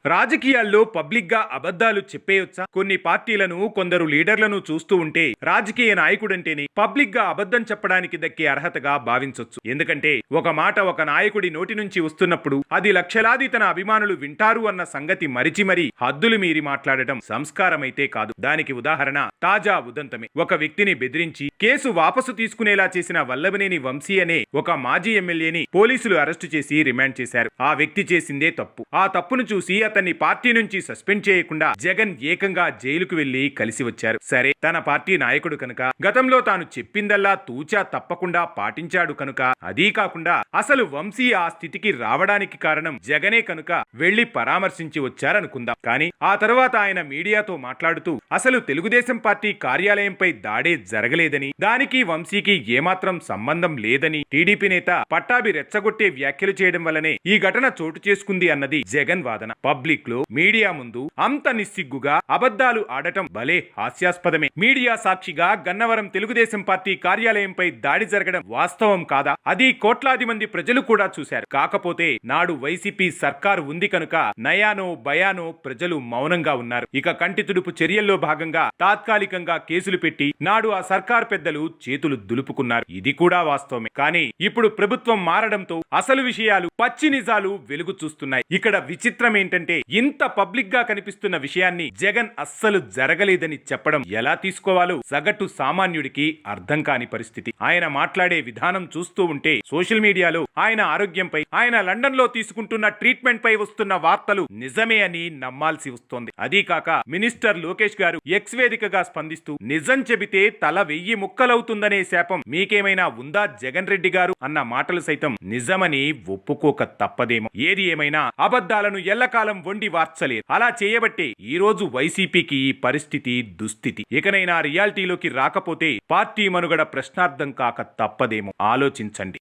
రాజకీయాల్లో పబ్లిక్ గా అబద్ధాలు చెప్పేయొచ్చా? కొన్ని పార్టీలను, కొందరు లీడర్లను చూస్తూ ఉంటే రాజకీయ నాయకుడంటేనే పబ్లిక్ గా అబద్ధం చెప్పడానికి దక్కే అర్హతగా భావించొచ్చు. ఎందుకంటే ఒక మాట ఒక నాయకుడి నోటి నుంచి వస్తున్నప్పుడు అది లక్షలాది తన అభిమానులు వింటారు అన్న సంగతి మరిచి మరీ హద్దులు మీరి మాట్లాడటం సంస్కారమైతే కాదు. దానికి ఉదాహరణ తాజా ఉదంతమే. ఒక వ్యక్తిని బెదిరించి కేసు వాపసు తీసుకునేలా చేసిన వల్లభనేని వంశీ అనే ఒక మాజీ ఎమ్మెల్యేని పోలీసులు అరెస్టు చేసి రిమాండ్ చేశారు. ఆ వ్యక్తి చేసిందే తప్పు. ఆ తప్పును చూసి అతన్ని పార్టీ నుంచి సస్పెండ్ చేయకుండా జగన్ ఏకంగా జైలుకు వెళ్లి కలిసి వచ్చారు. సరే, తన పార్టీ నాయకుడు కనుక, గతంలో తాను చెప్పిందల్లా తూచా తప్పకుండా పాటించాడు కనుక, అదీ కాకుండా అసలు వంశీ ఆ స్థితికి రావడానికి కారణం జగనే కనుక వెళ్లి పరామర్శించి వచ్చారనుకుందాం. కానీ ఆ తర్వాత ఆయన మీడియాతో మాట్లాడుతూ అసలు తెలుగుదేశం పార్టీ కార్యాలయంపై దాడే జరగలేదని, దానికి వంశీకి ఏమాత్రం సంబంధం లేదని టీడీపీ నేత పట్టాభి రెచ్చగొట్టే వ్యాఖ్యలు చేయడం వల్లనే ఈ ఘటన చోటు చేసుకుంది అన్నది జగన్ వాదన. పబ్లిక్ లో, మీడియా ముందు అంత నిస్సిగ్గుగా అబద్ధాలు ఆడటం భలే హాస్యాస్పదమే. మీడియా సాక్షిగా గన్నవరం తెలుగుదేశం పార్టీ కార్యాలయంపై దాడి జరగడం వాస్తవం కాదా? అది కోట్లాది మంది ప్రజలు కూడా చూశారు. కాకపోతే నాడు వైసీపీ సర్కారు ఉంది కనుక నయానో భయానో ప్రజలు మౌనంగా ఉన్నారు. ఇక కంటి తుడుపు చర్యల్లో భాగంగా తాత్కాలికంగా కేసులు పెట్టి నాడు ఆ సర్కార్ పెద్దలు చేతులు దులుపుకున్నారు. ఇది కూడా వాస్తవమే. కానీ ఇప్పుడు ప్రభుత్వం మారడంతో అసలు విషయాలు, పచ్చి నిజాలు వెలుగు చూస్తున్నాయి. ఇక్కడ విచిత్రం ఏంటంటే, ఇంత పబ్లిక్ గా కనిపిస్తున్న విషయాన్ని జగన్ అస్సలు జరగలేదని చెప్పడం ఎలా తీసుకోవాలో సగటు సామాన్యుడికి అర్థం కాని పరిస్థితి. ఆయన మాట్లాడే విధానం చూస్తూ ఉంటే సోషల్ మీడియాలో ఆయన ఆరోగ్యంపై, ఆయన లండన్ లో తీసుకుంటున్న ట్రీట్మెంట్ పై వస్తున్న వార్తలు నిజమే అని నమ్మాల్సి వస్తోంది. అదీ కాక మినిస్టర్ లోకేష్ గారు ఎక్స్ వేదికగా స్పందిస్తూ నిజం చెబితే తల 1000 ముక్కలవుతుందనే శాపం మీకేమైనా ఉందా జగన్ రెడ్డి గారు అన్న మాటలు సైతం నిజమని ఒప్పుకోక తప్పదేమో. ఏది ఏమైనా అబద్ధాలను ఎల్లకాలం వండి వార్చలేదు. అలా చేయబట్టే ఈ రోజు వైసీపీకి ఈ పరిస్థితి, దుస్థితి. ఇకనైనా రియాలిటీలోకి రాకపోతే పార్టీ మనుగడ ప్రశ్నార్థం కాక తప్పదేమో. ఆలోచించండి.